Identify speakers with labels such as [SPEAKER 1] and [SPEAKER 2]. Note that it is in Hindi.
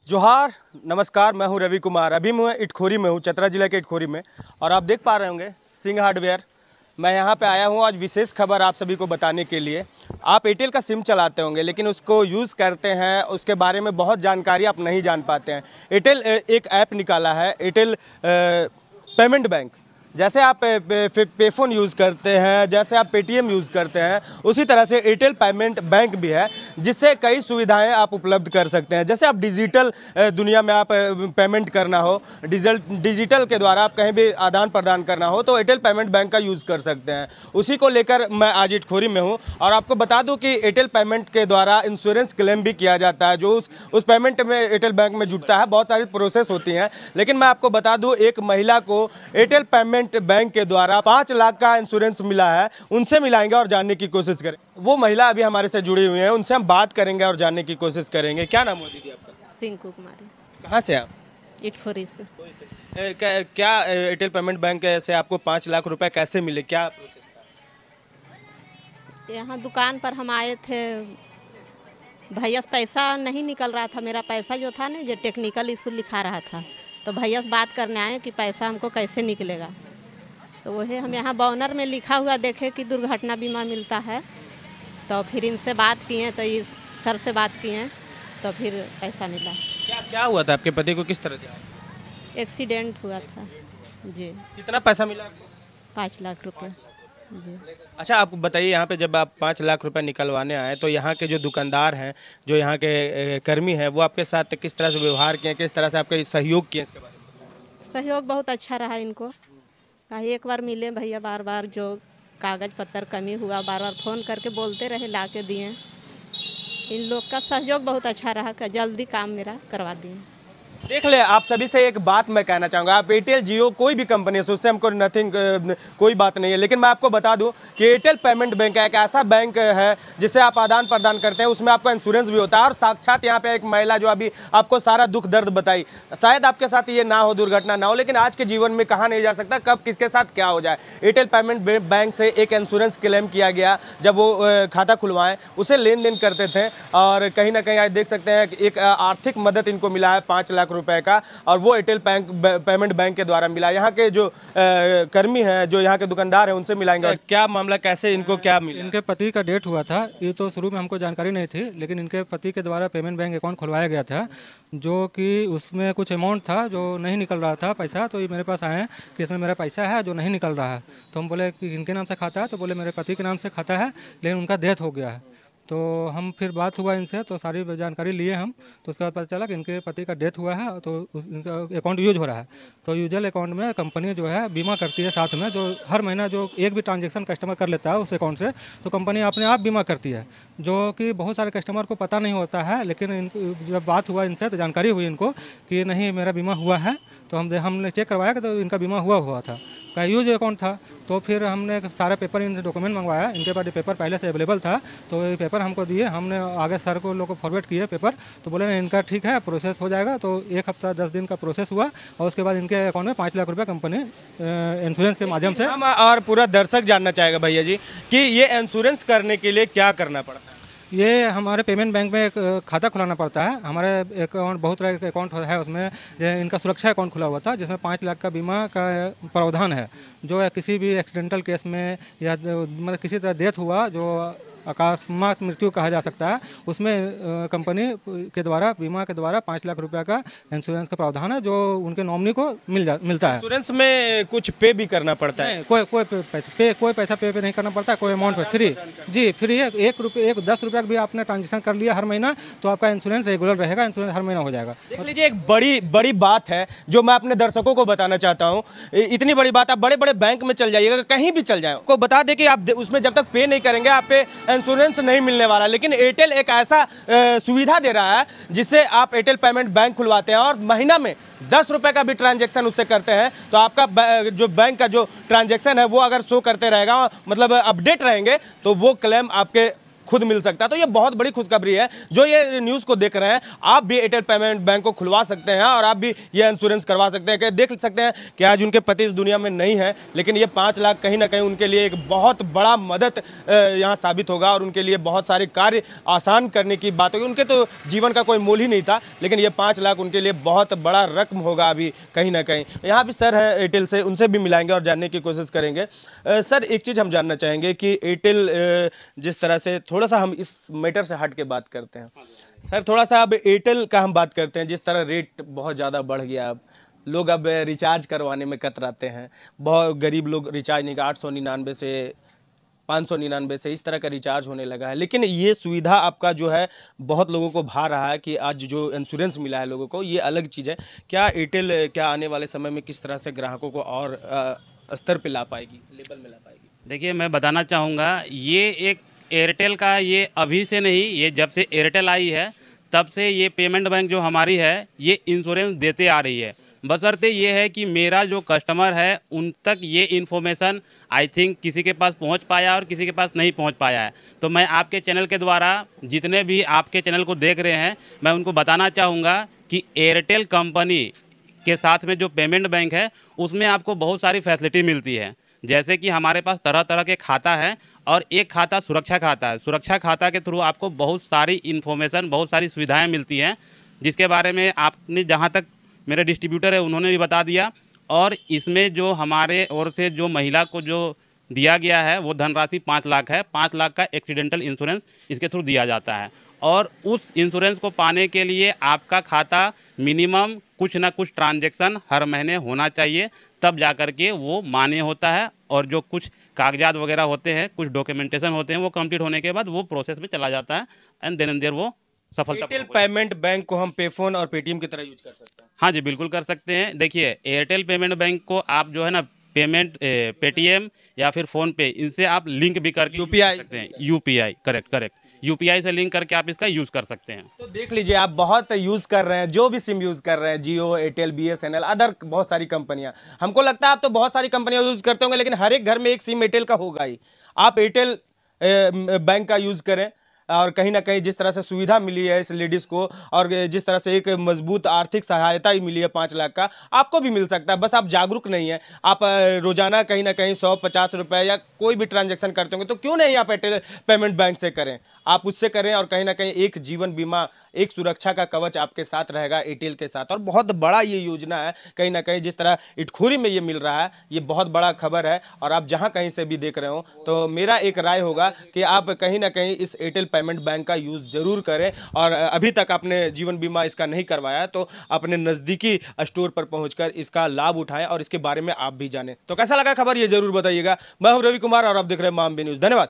[SPEAKER 1] जोहार, नमस्कार। मैं हूं रवि कुमार। अभी मैं इटखोरी में हूं, चतरा जिला के इटखोरी में, और आप देख पा रहे होंगे सिंह हार्डवेयर। मैं यहां पे आया हूं आज विशेष खबर आप सभी को बताने के लिए। आप एयरटेल का सिम चलाते होंगे, लेकिन उसको यूज़ करते हैं, उसके बारे में बहुत जानकारी आप नहीं जान पाते हैं। एयरटेल एक ऐप निकाला है, एयरटेल पेमेंट बैंक। जैसे आप पेफोन यूज़ करते हैं, जैसे आप पेटीएम यूज़ करते हैं, उसी तरह से एयरटेल पेमेंट बैंक भी है, जिससे कई सुविधाएं आप उपलब्ध कर सकते हैं। जैसे आप डिजिटल दुनिया में आप पेमेंट करना हो, डिजिटल के द्वारा आप कहीं भी आदान प्रदान करना हो, तो एयरटेल पेमेंट बैंक का यूज़ कर सकते हैं। उसी को लेकर मैं आज इटखोरी में हूँ, और आपको बता दूँ कि एयरटेल पेमेंट के द्वारा इंश्योरेंस क्लेम भी किया जाता है, जो उस पेमेंट में एयरटेल बैंक में जुटता है। बहुत सारी प्रोसेस होती हैं, लेकिन मैं आपको बता दूँ, एक महिला को एयरटेल पेमेंट बैंक के द्वारा 5 लाख का इंश्योरेंस मिला है। उनसे मिलाएंगे और जानने की कोशिश करें। वो महिला अभी हमारे से जुड़ी हुई है, उनसे हम बात करेंगे और जानने की कोशिश करेंगे। क्या नाम है दीदी आपका?
[SPEAKER 2] सिंकू कुमारी।
[SPEAKER 1] कहाँ से आप?
[SPEAKER 2] इटखोरी से।
[SPEAKER 1] क्या एयरटेल पेमेंट बैंक से आपको 5 लाख रुपए कैसे मिले? क्या प्रोसेस था?
[SPEAKER 2] यहाँ दुकान पर हम आए थे, भैया से पैसा नहीं निकल रहा था। मेरा पैसा जो था ना, जो टेक्निकल इशू लिखा रहा था, तो भैया से बात करने आए कि पैसा हमको कैसे निकलेगा। तो वही हम यहाँ बैनर में लिखा हुआ देखे कि दुर्घटना बीमा मिलता है, तो फिर इनसे बात किए, तो इस सर से बात किए, तो फिर पैसा मिला।
[SPEAKER 1] क्या हुआ था? आपके पति को किस तरह था?
[SPEAKER 2] एक्सीडेंट हुआ था जी।
[SPEAKER 1] कितना पैसा मिला आपको?
[SPEAKER 2] 5 लाख रुपये जी।
[SPEAKER 1] अच्छा, आप बताइए, यहाँ पे जब आप 5 लाख रुपए निकलवाने आए, तो यहाँ के जो दुकानदार हैं, जो यहाँ के कर्मी हैं, वो आपके साथ किस तरह से व्यवहार किए, किस तरह से आपके सहयोग किए? इसके बारे में
[SPEAKER 2] सहयोग बहुत अच्छा रहा इनको। कहीं एक बार मिले भैया, बार बार जो कागज़ पत्तर कमी हुआ, बार बार फ़ोन करके बोलते रहे, ला के दिए। इन लोग का सहयोग बहुत अच्छा रहा, कि जल्दी काम मेरा करवा दिए।
[SPEAKER 1] देख ले, आप सभी से एक बात मैं कहना चाहूँगा। आप एयरटेल, जियो, कोई भी कंपनी है, उससे हमको नथिंग, कोई बात नहीं है, लेकिन मैं आपको बता दूं कि एयरटेल पेमेंट बैंक एक ऐसा बैंक है जिससे आप आदान प्रदान करते हैं, उसमें आपका इंश्योरेंस भी होता है। और साक्षात यहाँ पे एक महिला जो अभी आपको सारा दुख दर्द बताई, शायद आपके साथ ये ना हो, दुर्घटना ना हो, लेकिन आज के जीवन में कहा नहीं जा सकता कब किसके साथ क्या हो जाए। एयरटेल पेमेंट बैंक से एक इंश्योरेंस क्लेम किया गया, जब वो खाता खुलवाएं, उसे लेन देन करते थे, और कहीं ना कहीं आज देख सकते हैं एक आर्थिक मदद इनको मिला है 5 लाख रुपए का, और वो एयरटेल पेमेंट बैंक के द्वारा मिला। यहाँ के जो कर्मी हैं, जो यहाँ के दुकानदार हैं, उनसे मिलाएंगे। क्या मामला, कैसे इनको क्या मिला?
[SPEAKER 3] इनके पति का डेथ हुआ था। ये तो शुरू में हमको जानकारी नहीं थी, लेकिन इनके पति के द्वारा पेमेंट बैंक अकाउंट खुलवाया गया था, जो कि उसमें कुछ अमाउंट था जो नहीं निकल रहा था पैसा। तो ये मेरे पास आए कि इसमें मेरा पैसा है जो नहीं निकल रहा है। तो हम बोले कि इनके नाम से खाता है? तो बोले मेरे पति के नाम से खाता है, लेकिन उनका डेथ हो गया है। तो हम फिर बात हुआ इनसे, तो सारी जानकारी लिए हम। तो उसके बाद पता चला कि इनके पति का डेथ हुआ है, तो इनका अकाउंट यूज हो रहा है। तो यूजल अकाउंट में कंपनी जो है बीमा करती है साथ में, जो हर महीना जो एक भी ट्रांजैक्शन कस्टमर कर लेता है उस अकाउंट से, तो कंपनी अपने आप बीमा करती है, जो कि बहुत सारे कस्टमर को पता नहीं होता है। लेकिन जब बात हुआ इनसे, तो जानकारी हुई इनको कि नहीं, मेरा बीमा हुआ है। तो हमने चेक करवाया कि तो इनका बीमा हुआ था, का यूज अकाउंट था। तो फिर हमने सारा पेपर, इनसे डॉक्यूमेंट मंगवाया। इनके पास पेपर पहले से अवेलेबल था, तो ये पेपर हमको दिए। हमने आगे सर को लोग को फॉरवर्ड किए पेपर, तो बोले नहीं, इनका ठीक है, प्रोसेस हो जाएगा। तो 1 हफ्ता 10 दिन का प्रोसेस हुआ, और उसके बाद इनके अकाउंट में 5 लाख रुपये कंपनी इंश्योरेंस के माध्यम से।
[SPEAKER 1] हम और पूरा दर्शक जानना चाहेगा भैया जी कि ये इंश्योरेंस करने के लिए क्या करना पड़ता है?
[SPEAKER 3] ये हमारे पेमेंट बैंक में एक खाता खुलाना पड़ता है। हमारे अकाउंट बहुत तरह के अकाउंट है, उसमें इनका सुरक्षा अकाउंट खुला हुआ था, जिसमें 5 लाख का बीमा का प्रावधान है, जो किसी भी एक्सीडेंटल केस में या मतलब किसी तरह डेथ हुआ, जो अकस्मात मृत्यु कहा जा सकता है, उसमें कंपनी के द्वारा, बीमा के द्वारा 5 लाख रुपए का इंश्योरेंस का प्रावधान है, जो उनके नॉमिनी को मिलता है।
[SPEAKER 1] इंश्योरेंस में कुछ पे भी करना पड़ता है?
[SPEAKER 3] कोई पैसा पे नहीं करना पड़ता, कोई अमाउंट पे फ्री जी, फ्री है। 1 रुपये 10 रुपये भी आपने ट्रांजेक्शन कर लिया हर महीना, तो आपका इंश्योरेंस रेगुलर रहेगा, इंश्योरेंस हर महीना हो जाएगा।
[SPEAKER 1] देख लीजिए, एक बड़ी बात है जो मैं अपने दर्शकों को बताना चाहता हूँ। इतनी बड़ी बात, आप बड़े बड़े बैंक में चल जाइएगा, कहीं भी चल जाए, को बता दें कि आप उसमें जब तक पे नहीं करेंगे, आप पे इंश्योरेंस नहीं मिलने वाला। लेकिन एयरटेल एक ऐसा सुविधा दे रहा है जिससे आप एयरटेल पेमेंट बैंक खुलवाते हैं, और महीना में 10 रुपए का भी ट्रांजैक्शन उससे करते हैं, तो आपका जो बैंक का जो ट्रांजैक्शन है वो अगर शो करते रहेगा, मतलब अपडेट रहेंगे, तो वो क्लेम आपके खुद मिल सकता है। तो ये बहुत बड़ी खुशखबरी है। जो ये न्यूज़ को देख रहे हैं, आप भी एयरटेल पेमेंट बैंक को खुलवा सकते हैं और आप भी ये इंश्योरेंस करवा सकते हैं। देख सकते हैं कि आज उनके पति इस दुनिया में नहीं है, लेकिन ये 5 लाख कहीं ना कहीं उनके लिए एक बहुत बड़ा मदद यहाँ साबित होगा और उनके लिए बहुत सारे कार्य आसान करने की बात होगी। उनके तो जीवन का कोई मोल ही नहीं था, लेकिन ये 5 लाख उनके लिए बहुत बड़ा रकम होगा अभी कहीं ना कहीं। यहाँ भी सर हैं एयरटेल से, उनसे भी मिलाएंगे और जानने की कोशिश करेंगे। सर, एक चीज़ हम जानना चाहेंगे कि एयरटेल जिस तरह से, थोड़ा सा हम इस मैटर से हट के बात करते हैं सर, थोड़ा सा अब एयरटेल का हम बात करते हैं। जिस तरह रेट बहुत ज़्यादा बढ़ गया, अब लोग अब रिचार्ज करवाने में कतराते हैं। बहुत गरीब लोग रिचार्ज नहीं, 899 से 599 से इस तरह का रिचार्ज होने लगा है। लेकिन ये सुविधा आपका जो है बहुत लोगों को भा रहा है कि आज जो इंश्योरेंस मिला है लोगों को, ये अलग चीज़ है। क्या एयरटेल क्या आने वाले समय में किस तरह से ग्राहकों को और स्तर पे ला पाएगी, लेवल में ला पाएगी?
[SPEAKER 4] देखिए, मैं बताना चाहूँगा, ये एक एयरटेल का, ये अभी से नहीं, ये जब से एयरटेल आई है तब से ये पेमेंट बैंक जो हमारी है ये इंश्योरेंस देते आ रही है। बशर्ते ये है कि मेरा जो कस्टमर है उन तक ये इन्फॉर्मेशन आई थिंक किसी के पास पहुंच पाया और किसी के पास नहीं पहुंच पाया है। तो मैं आपके चैनल के द्वारा, जितने भी आपके चैनल को देख रहे हैं, मैं उनको बताना चाहूँगा कि एयरटेल कंपनी के साथ में जो पेमेंट बैंक है उसमें आपको बहुत सारी फैसिलिटी मिलती है। जैसे कि हमारे पास तरह तरह के खाता है और एक खाता सुरक्षा खाता है। सुरक्षा खाता के थ्रू आपको बहुत सारी इन्फॉर्मेशन, बहुत सारी सुविधाएं मिलती हैं, जिसके बारे में आपने, जहां तक मेरे डिस्ट्रीब्यूटर है उन्होंने भी बता दिया। और इसमें जो हमारे ओर से जो महिला को जो दिया गया है वो धनराशि 5 लाख है। 5 लाख का एक्सीडेंटल इंश्योरेंस इसके थ्रू दिया जाता है। और उस इंश्योरेंस को पाने के लिए आपका खाता मिनिमम कुछ ना कुछ ट्रांजैक्शन हर महीने होना चाहिए, तब जा कर के वो मान्य होता है। और जो कुछ कागजात वगैरह होते हैं, कुछ डॉक्यूमेंटेशन होते हैं, वो कंप्लीट होने के बाद वो प्रोसेस में चला जाता है एंड देन एंड देयर वो सफलता।
[SPEAKER 1] एयरटेल पेमेंट बैंक को हम पेफोन और पेटीएम की तरह यूज कर सकते हैं?
[SPEAKER 4] हाँ जी, बिल्कुल कर सकते हैं। देखिए, एयरटेल पेमेंट बैंक को आप जो है ना, पेटीएम या फिर फ़ोन पे, इनसे आप लिंक भी करके
[SPEAKER 1] UPI
[SPEAKER 4] सकते हैं। यूपीआई, करेक्ट, यूपीआई से लिंक करके आप इसका यूज़ कर सकते हैं।
[SPEAKER 1] तो देख लीजिए, आप बहुत यूज़ कर रहे हैं, जो भी सिम यूज़ कर रहे हैं, जियो, एयरटेल, BSNL, अदर बहुत सारी कंपनियां। हमको लगता है आप तो बहुत सारी कंपनियां यूज़ करते होंगे, लेकिन हर एक घर में एक सिम एयरटेल का होगा ही। आप एयरटेल बैंक का यूज़ करें और कहीं ना कहीं जिस तरह से सुविधा मिली है इस लेडीज़ को, और जिस तरह से एक मजबूत आर्थिक सहायता ही मिली है 5 लाख का, आपको भी मिल सकता है। बस आप जागरूक नहीं है। आप रोजाना कहीं ना कहीं 150 रुपये या कोई भी ट्रांजैक्शन करते होंगे, तो क्यों नहीं आप एयरटेल पेमेंट बैंक से करें, आप उससे करें और कहीं ना कहीं एक जीवन बीमा, एक सुरक्षा का कवच आपके साथ रहेगा एयरटेल के साथ। और बहुत बड़ा ये योजना है, कहीं ना कहीं जिस तरह इटखोरी में ये मिल रहा है, ये बहुत बड़ा खबर है। और आप जहाँ कहीं से भी देख रहे हो, तो मेरा एक राय होगा कि आप कहीं ना कहीं इस एयरटेल पेमेंट बैंक का यूज़ जरूर करें। और अभी तक आपने जीवन बीमा इसका नहीं करवाया तो अपने नज़दीकी स्टोर पर पहुंचकर इसका लाभ उठाएं और इसके बारे में आप भी जानें। तो कैसा लगा खबर, ये जरूर बताइएगा। मैं हूं रवि कुमार और आप देख रहे हैं माम बी न्यूज़। धन्यवाद।